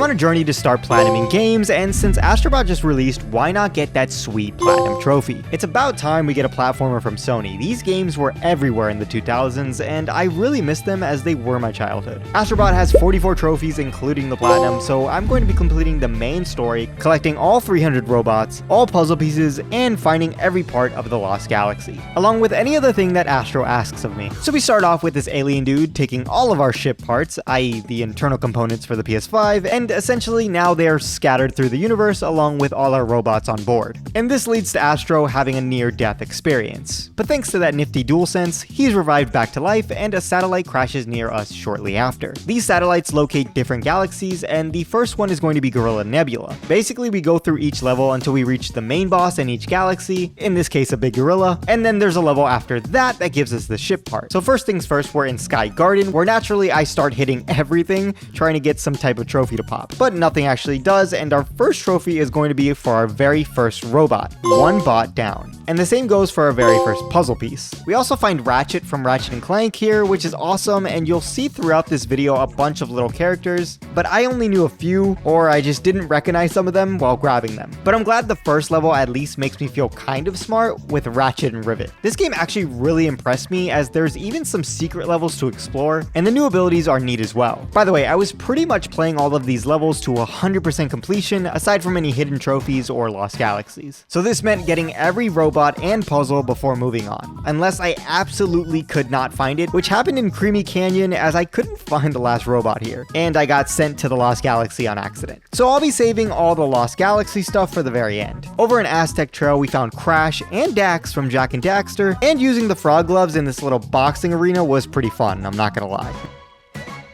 on a journey to start platinum in games, and since Astrobot just released, why not get that sweet platinum trophy? It's about time we get a platformer from Sony. These games were everywhere in the 2000s, and I really miss them as they were my childhood. Astrobot has 44 trophies including the platinum, so I'm going to be completing the main story, collecting all 300 robots, all puzzle pieces, and finding every part of the Lost Galaxy, along with any other thing that Astro asks of me. So we start off with this alien dude taking all of our ship parts, i.e. the internal components for the PS5, and essentially now they're scattered through the universe along with all our robots on board. And this leads to Astro having a near-death experience. But thanks to that nifty DualSense, he's revived back to life and a satellite crashes near us shortly after. These satellites locate different galaxies, and the first one is going to be Gorilla Nebula. Basically, we go through each level until we reach the main boss in each galaxy, in this case a big gorilla, and then there's a level after that that gives us the ship part. So first things first, we're in Sky Garden, where naturally I start hitting everything, trying to get some type of trophy to pop. But nothing actually does, and our first trophy is going to be for our very first robot, one bot down. And the same goes for our very first puzzle piece. We also find Ratchet from Ratchet & Clank here, which is awesome, and you'll see throughout this video a bunch of little characters, but I only knew a few, or I just didn't recognize some of them while grabbing them. But I'm glad the first level at least makes me feel kind of smart with Ratchet and Rivet. This game actually really impressed me, as there's even some secret levels to explore, and the new abilities are neat as well. By the way, I was pretty much playing all of these levels to 100% completion, aside from any hidden trophies or lost galaxies. So this meant getting every robot and puzzle before moving on, unless I absolutely could not find it, which happened in Creamy Canyon as I couldn't find the last robot here, and I got sent to the Lost Galaxy on accident. So I'll be saving all the Lost Galaxy stuff for the very end. Over in Aztec Trail, we found Crash and Dax from Jak and Daxter, and using the frog gloves in this little boxing arena was pretty fun, I'm not gonna lie.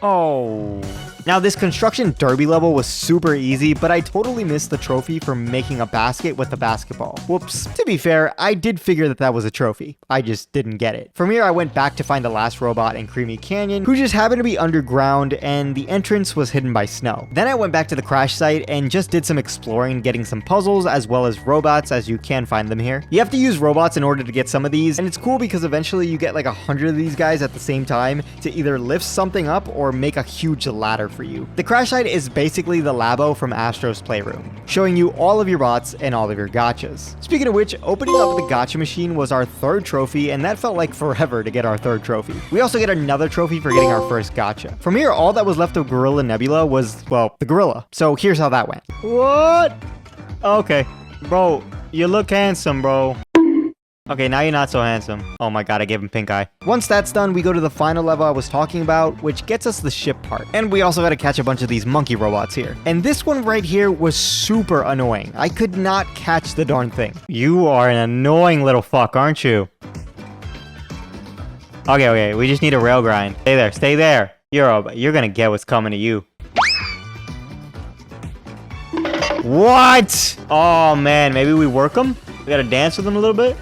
Oh. Now this construction derby level was super easy, but I totally missed the trophy for making a basket with the basketball. Whoops. To be fair, I did figure that that was a trophy. I just didn't get it. From here, I went back to find the last robot in Creamy Canyon, who just happened to be underground, and the entrance was hidden by snow. Then I went back to the crash site and just did some exploring, getting some puzzles as well as robots, as you can find them here. You have to use robots in order to get some of these, and it's cool because eventually you get like 100 of these guys at the same time to either lift something up or make a huge ladder for you. The crash site is basically the labo from Astro's Playroom, showing you all of your bots and all of your gachas. Speaking of which, opening up the gacha machine was our third trophy, and that felt like forever to get our third trophy. We also get another trophy for getting our first gacha. From here, all that was left of Gorilla Nebula was, well, the gorilla. So here's how that went. What? Okay. Bro, you look handsome, bro. Okay, now you're not so handsome. Oh my god, I gave him pink eye. Once that's done, we go to the final level I was talking about, which gets us the ship part. And we also gotta catch a bunch of these monkey robots here. And this one right here was super annoying. I could not catch the darn thing. You are an annoying little fuck, aren't you? Okay, we just need a rail grind. Stay there. You're gonna get what's coming to you. What? Oh man, maybe we work them? We gotta dance with them a little bit?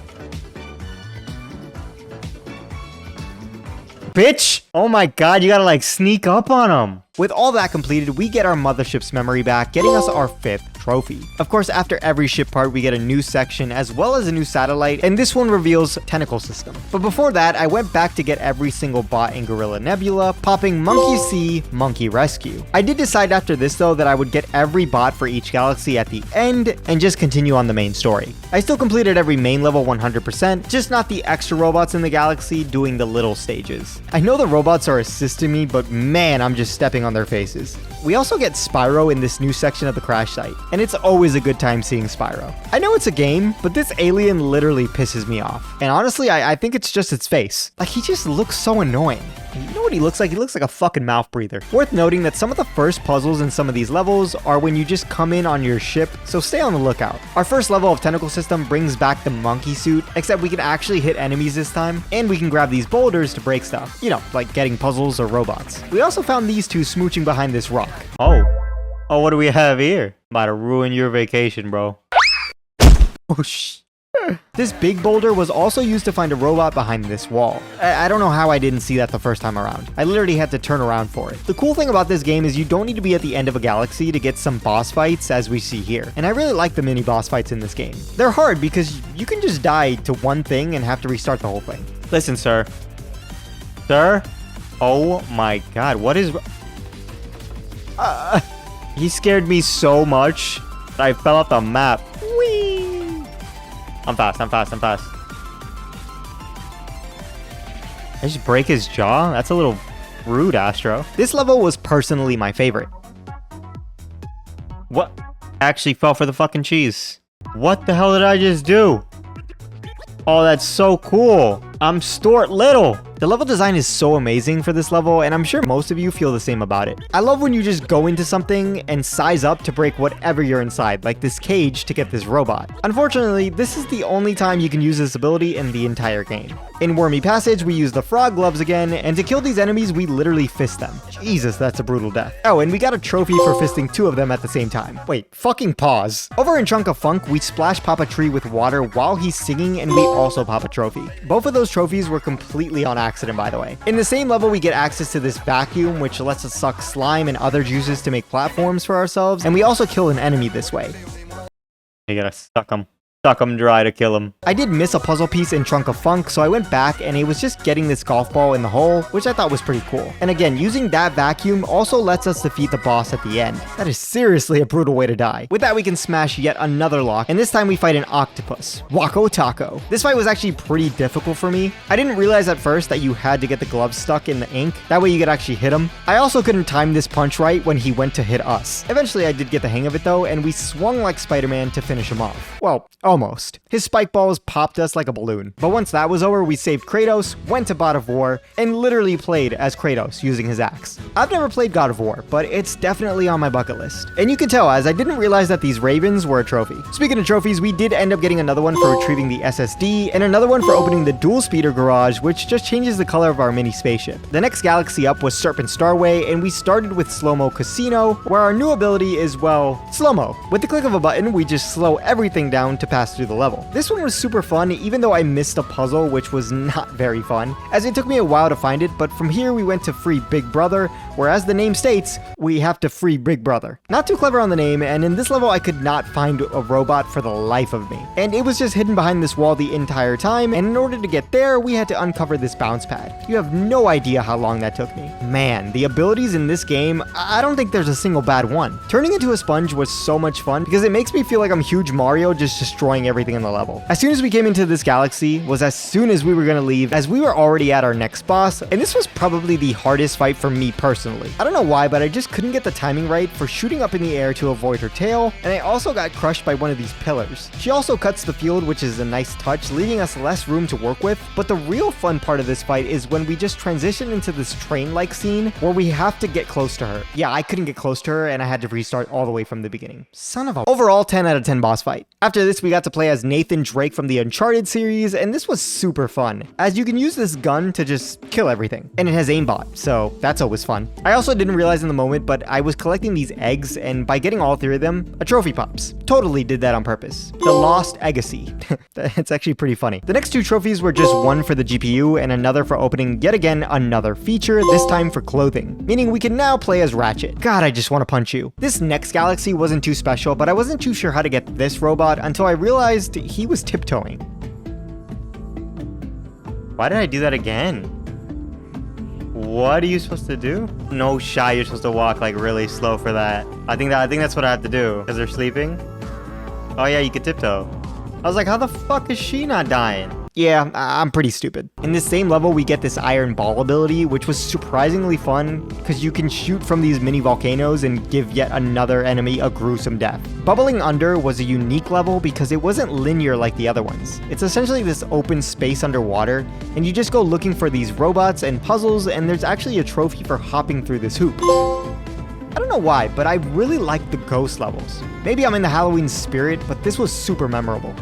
Bitch! Oh my god, you gotta like sneak up on them. With all that completed, we get our mothership's memory back, getting us our 5th trophy. Of course, after every ship part, we get a new section as well as a new satellite, and this one reveals Tentacle system. But before that, I went back to get every single bot in Gorilla Nebula, popping Monkey See, Monkey Rescue. I did decide after this though that I would get every bot for each galaxy at the end and just continue on the main story. I still completed every main level 100%, just not the extra robots in the galaxy doing the little stages. I know the robots are assisting me, but man, I'm just stepping on their faces. We also get Spyro in this new section of the crash site, and it's always a good time seeing Spyro. I know it's a game, but this alien literally pisses me off. And honestly, I think it's just its face. Like, he just looks so annoying. You know what he looks like? He looks like a fucking mouth breather. Worth noting that some of the first puzzles in some of these levels are when you just come in on your ship, so stay on the lookout. Our first level of Tentacle system brings back the monkey suit, except we can actually hit enemies this time, and we can grab these boulders to break stuff. You know, like getting puzzles or robots. We also found these two smooching behind this rock. Oh, what do we have here? About to ruin your vacation, bro. Oh, This big boulder was also used to find a robot behind this wall. I don't know how I didn't see that the first time around. I literally had to turn around for it. The cool thing about this game is you don't need to be at the end of a galaxy to get some boss fights as we see here. And I really like the mini boss fights in this game. They're hard because you can just die to one thing and have to restart the whole thing. Listen, sir. Sir? Oh my god, what is... He scared me so much that I fell off the map. Whee! I'm fast. I just break his jaw? That's a little rude, Astro. This level was personally my favorite. What? I actually fell for the fucking cheese. What the hell did I just do? Oh, that's so cool. I'm Stuart Little. The level design is so amazing for this level, and I'm sure most of you feel the same about it. I love when you just go into something and size up to break whatever you're inside, like this cage to get this robot. Unfortunately, this is the only time you can use this ability in the entire game. In Wormy Passage, we use the frog gloves again, and to kill these enemies, we literally fist them. Jesus, that's a brutal death. Oh, and we got a trophy for fisting 2 of them at the same time. Wait, fucking pause. Over in Trunk of Funk, we splash Papa Tree with water while he's singing, and we also pop a trophy. Both of those trophies were completely on accident, by the way. In the same level, we get access to this vacuum, which lets us suck slime and other juices to make platforms for ourselves, and we also kill an enemy this way. You gotta suck them dry to kill him. I did miss a puzzle piece in Trunk of Funk, so I went back and it was just getting this golf ball in the hole, which I thought was pretty cool. And again, using that vacuum also lets us defeat the boss at the end. That is seriously a brutal way to die. With that, we can smash yet another lock, and this time we fight an octopus, Wako Taco. This fight was actually pretty difficult for me. I didn't realize at first that you had to get the gloves stuck in the ink. That way you could actually hit him. I also couldn't time this punch right when he went to hit us. Eventually, I did get the hang of it though, and we swung like Spider-Man to finish him off. Well, almost. His spike balls popped us like a balloon. But once that was over, we saved Kratos, went to God of War, and literally played as Kratos using his axe. I've never played God of War, but it's definitely on my bucket list. And you can tell, as I didn't realize that these ravens were a trophy. Speaking of trophies, we did end up getting another one for retrieving the SSD, and another one for opening the dual speeder garage, which just changes the color of our mini spaceship. The next galaxy up was Serpent Starway, and we started with Slow-Mo Casino, where our new ability is, well, slow-mo. With the click of a button, we just slow everything down to pass through the level. This one was super fun, even though I missed a puzzle, which was not very fun, as it took me a while to find it, but from here we went to free Big Brother, where as the name states, we have to free Big Brother. Not too clever on the name, and in this level I could not find a robot for the life of me. And it was just hidden behind this wall the entire time, and in order to get there, we had to uncover this bounce pad. You have no idea how long that took me. Man, the abilities in this game, I don't think there's a single bad one. Turning into a sponge was so much fun, because it makes me feel like I'm huge Mario just destroying everything in the level. As soon as we came into this galaxy was as soon as we were gonna leave, as we were already at our next boss, and this was probably the hardest fight for me personally. I don't know why, but I just couldn't get the timing right for shooting up in the air to avoid her tail, and I also got crushed by one of these pillars. She also cuts the field, which is a nice touch, leaving us less room to work with, but the real fun part of this fight is when we just transition into this train-like scene where we have to get close to her. Yeah, I couldn't get close to her, and I had to restart all the way from the beginning. Son of a... Overall, 10 out of 10 boss fight. After this, we got to play as Nathan Drake from the Uncharted series, and this was super fun, as you can use this gun to just kill everything. And it has aimbot, so that's always fun. I also didn't realize in the moment, but I was collecting these eggs, and by getting all 3 of them, a trophy pops. Totally did that on purpose. The Lost Eggacy. That's actually pretty funny. The next 2 trophies were just one for the GPU, and another for opening yet again another feature, this time for clothing, meaning we can now play as Ratchet. God, I just want to punch you. This next galaxy wasn't too special, but I wasn't too sure how to get this robot until I realized he was tiptoeing. Why did I do that again? What are you supposed to do? No shy, you're supposed to walk like really slow for that. I think that's what I have to do. Because they're sleeping? Oh yeah, you could tiptoe. I was like, how the fuck is she not dying? Yeah, I'm pretty stupid. In this same level, we get this iron ball ability, which was surprisingly fun, because you can shoot from these mini volcanoes and give yet another enemy a gruesome death. Bubbling Under was a unique level because it wasn't linear like the other ones. It's essentially this open space underwater, and you just go looking for these robots and puzzles, and there's actually a trophy for hopping through this hoop. I don't know why, but I really like the ghost levels. Maybe I'm in the Halloween spirit, but this was super memorable.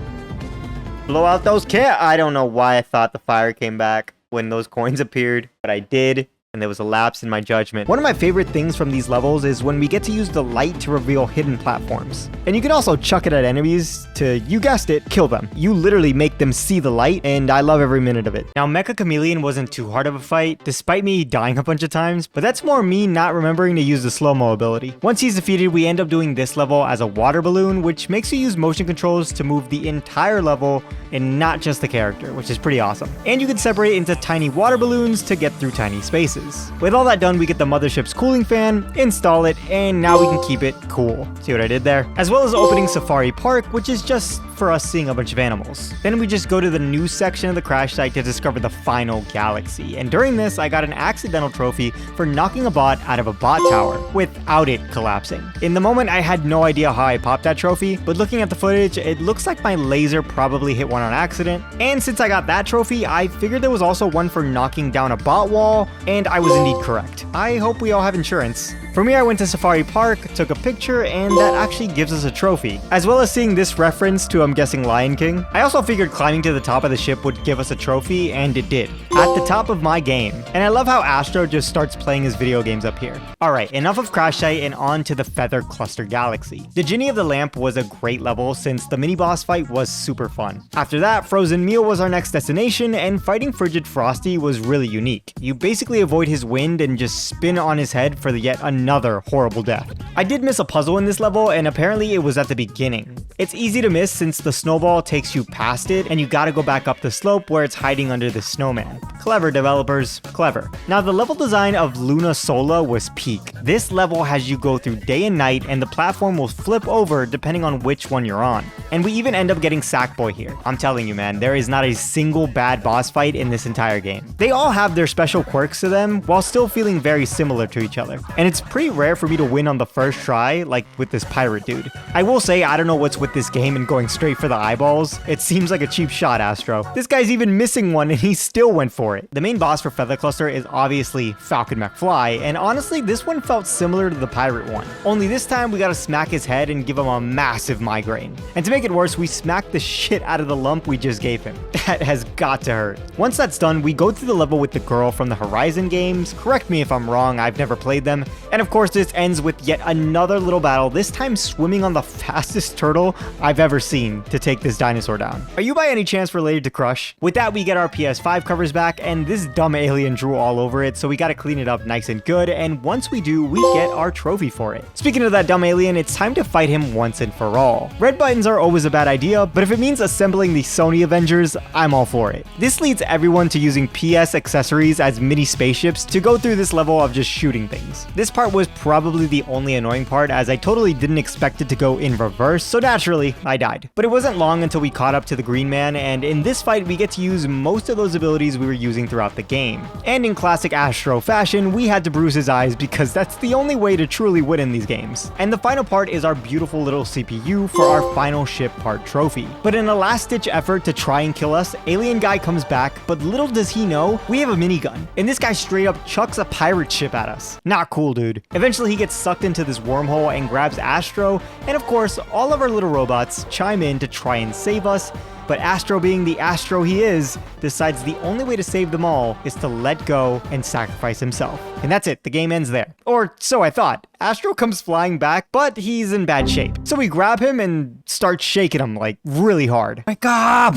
Blow out those I don't know why I thought the fire came back when those coins appeared, but I did, and there was a lapse in my judgment. One of my favorite things from these levels is when we get to use the light to reveal hidden platforms. And you can also chuck it at enemies to, you guessed it, kill them. You literally make them see the light, and I love every minute of it. Now, Mecha Chameleon wasn't too hard of a fight, despite me dying a bunch of times, but that's more me not remembering to use the slow-mo ability. Once he's defeated, we end up doing this level as a water balloon, which makes you use motion controls to move the entire level and not just the character, which is pretty awesome. And you can separate into tiny water balloons to get through tiny spaces. pieces. With all that done, we get the mothership's cooling fan, install it, and now we can keep it cool. See what I did there? As well as opening Safari Park, which is just for us seeing a bunch of animals. Then we just go to the news section of the crash site to discover the final galaxy. And during this, I got an accidental trophy for knocking a bot out of a bot tower without it collapsing. In the moment, I had no idea how I popped that trophy, but looking at the footage, it looks like my laser probably hit one on accident. And since I got that trophy, I figured there was also one for knocking down a bot wall, and I was indeed correct. I hope we all have insurance. From here, I went to Safari Park, took a picture, and that actually gives us a trophy, as well as seeing this reference to, I'm guessing, Lion King. I also figured climbing to the top of the ship would give us a trophy, and it did. At the top of my game. And I love how Astro just starts playing his video games up here. Alright, enough of Crash Site and on to the Feather Cluster Galaxy. The Genie of the Lamp was a great level since the mini-boss fight was super fun. After that, Frozen Meal was our next destination, and fighting Frigid Frosty was really unique. You basically avoid his wind and just spin on his head for yet another horrible death. I did miss a puzzle in this level, and apparently it was at the beginning. It's easy to miss since the snowball takes you past it, and you gotta go back up the slope where it's hiding under the snowman. Clever developers, clever. Now the level design of Luna Sola was peak. This level has you go through day and night, and the platform will flip over depending on which one you're on. And we even end up getting Sackboy here. I'm telling you, man, there is not a single bad boss fight in this entire game. They all have their special quirks to them while still feeling very similar to each other. And it's pretty rare for me to win on the first try, like with this pirate dude. I will say, I don't know what's with this game and going straight for the eyeballs. It seems like a cheap shot, Astro. This guy's even missing one and he still went for it. The main boss for Feather Cluster is obviously Falcon McFly, and honestly, this one felt similar to the pirate one. Only this time we gotta smack his head and give him a massive migraine. And to make it worse, we smacked the shit out of the lump we just gave him. That has got to hurt. Once that's done, we go through the level with the girl from the Horizon games. Correct me if I'm wrong, I've never played them. And of course, this ends with yet another little battle, this time swimming on the fastest turtle I've ever seen to take this dinosaur down. Are you by any chance related to Crush? With that, we get our PS5 covers back, and this dumb alien drew all over it, so we gotta clean it up nice and good, and once we do, we get our trophy for it. Speaking of that dumb alien, it's time to fight him once and for all. Red buttons are always a bad idea, but if it means assembling the Sony Avengers, I'm all for it. This leads everyone to using PS accessories as mini spaceships to go through this level of just shooting things. This part was probably the only annoying part, as I totally didn't expect it to go in reverse, so naturally, I died. But it wasn't long until we caught up to the Green Man, and in this fight, we get to use most of those abilities we were using throughout the game. And in classic Astro fashion, we had to bruise his eyes because that's the only way to truly win in these games. And the final part is our beautiful little CPU for our final ship part trophy. But in a last-ditch effort to try and kill us, Alien Guy comes back, but little does he know, we have a minigun. And this guy straight up chucks a pirate ship at us. Not cool, dude. Eventually, he gets sucked into this wormhole and grabs Astro, and of course, all of our little robots chime in to try and save us. But Astro, being the Astro he is, decides the only way to save them all is to let go and sacrifice himself. And that's it, the game ends there. Or so I thought. Astro comes flying back, but he's in bad shape. So we grab him and start shaking him like really hard. Wake up!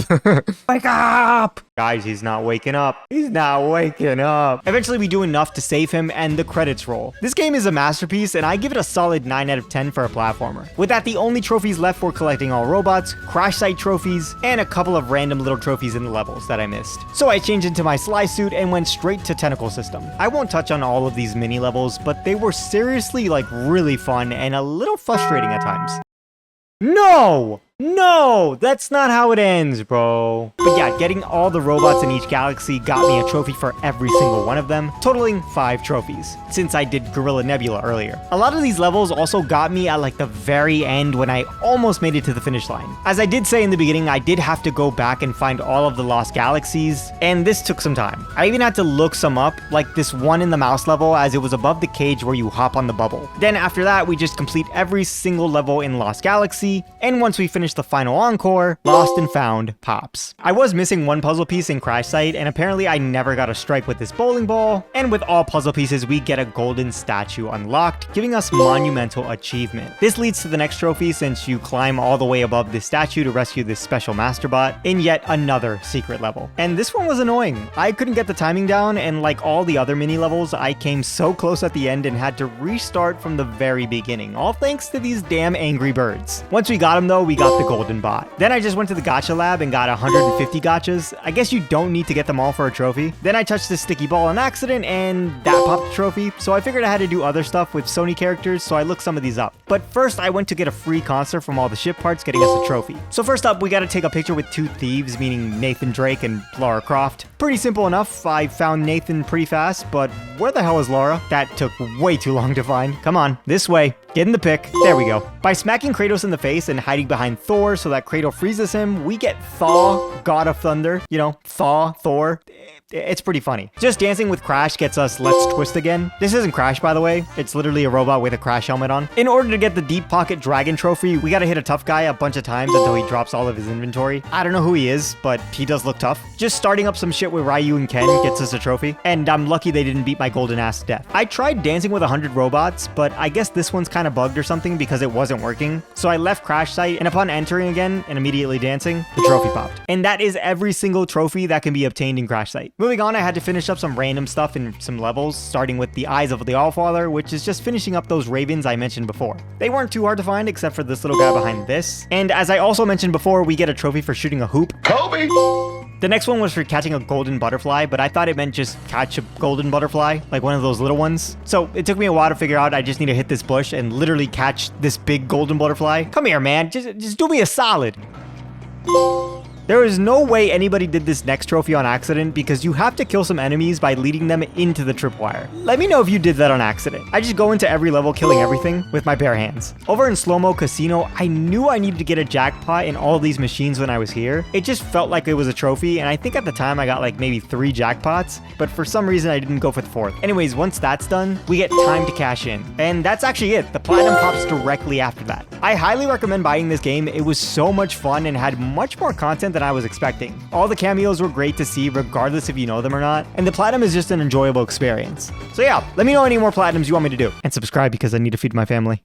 Wake up! Guys, he's not waking up. He's not waking up. Eventually we do enough to save him and the credits roll. This game is a masterpiece and I give it a solid 9 out of 10 for a platformer. With that, the only trophies left were collecting all robots, crash site trophies, and a couple of random little trophies in the levels that I missed. So I changed into my Sly suit and went straight to Tentacle system. I won't touch on all of these mini levels, but they were seriously like really fun and a little frustrating at times. No! No, that's not how it ends, bro. But yeah, getting all the robots in each galaxy got me a trophy for every single one of them, totaling 5 trophies, since I did Gorilla Nebula earlier. A lot of these levels also got me at like the very end when I almost made it to the finish line. As I did say in the beginning, I did have to go back and find all of the lost galaxies, and this took some time. I even had to look some up, like this one in the mouse level, as it was above the cage where you hop on the bubble. Then after that, we just complete every single level in Lost Galaxy, and once we finish the final encore, Lost and Found pops. I was missing one puzzle piece in Crash Site, and apparently I never got a strike with this bowling ball, and with all puzzle pieces we get a golden statue unlocked, giving us monumental achievement. This leads to the next trophy since you climb all the way above this statue to rescue this special Masterbot in yet another secret level. And this one was annoying. I couldn't get the timing down, and like all the other mini levels, I came so close at the end and had to restart from the very beginning, all thanks to these damn angry birds. Once we got them though, we got got the golden bot. Then I just went to the gacha lab and got 150 gachas. I guess you don't need to get them all for a trophy. Then I touched the sticky ball on accident and that popped a trophy. So I figured I had to do other stuff with Sony characters, so I looked some of these up. But first I went to get a free concert from all the ship parts, getting us a trophy. So first up, we gotta take a picture with two thieves, meaning Nathan Drake and Lara Croft. Pretty simple enough. I found Nathan pretty fast, but where the hell is Lara? That took way too long to find. Come on, this way. Get in the pic. There we go. By smacking Kratos in the face and hiding behind Thor so that Kratos freezes him, we get Thaw, God of Thunder. You know, Thaw, Thor. It's pretty funny. Just dancing with Crash gets us Let's Twist again. This isn't Crash, by the way. It's literally a robot with a Crash helmet on. In order to get the Deep Pocket Dragon trophy, we gotta hit a tough guy a bunch of times until he drops all of his inventory. I don't know who he is, but he does look tough. Just starting up some shit with Ryu and Ken gets us a trophy, and I'm lucky they didn't beat my golden ass to death. I tried dancing with 100 robots, but I guess this one's kind of bugged or something because it wasn't working. So I left Crash site, and upon entering again and immediately dancing, the trophy popped. And that is every single trophy that can be obtained in Crash site. Moving on, I had to finish up some random stuff in some levels, starting with the Eyes of the Allfather, which is just finishing up those ravens I mentioned before. They weren't too hard to find except for this little guy behind this. And as I also mentioned before, we get a trophy for shooting a hoop. Kobe! The next one was for catching a golden butterfly, but I thought it meant just catch a golden butterfly, like one of those little ones. So it took me a while to figure out I just need to hit this bush and literally catch this big golden butterfly. Come here, man. Just do me a solid. There is no way anybody did this next trophy on accident because you have to kill some enemies by leading them into the tripwire. Let me know if you did that on accident. I just go into every level killing everything with my bare hands. Over in Slow-Mo Casino, I knew I needed to get a jackpot in all of these machines when I was here. It just felt like it was a trophy, and I think at the time I got like maybe 3 jackpots, but for some reason I didn't go for the 4th. Anyways, once that's done, we get time to cash in. And that's actually it. The platinum pops directly after that. I highly recommend buying this game. It was so much fun and had much more content than I was expecting. All the cameos were great to see regardless if you know them or not, and the platinum is just an enjoyable experience. So yeah, let me know any more platinums you want me to do, and subscribe because I need to feed my family.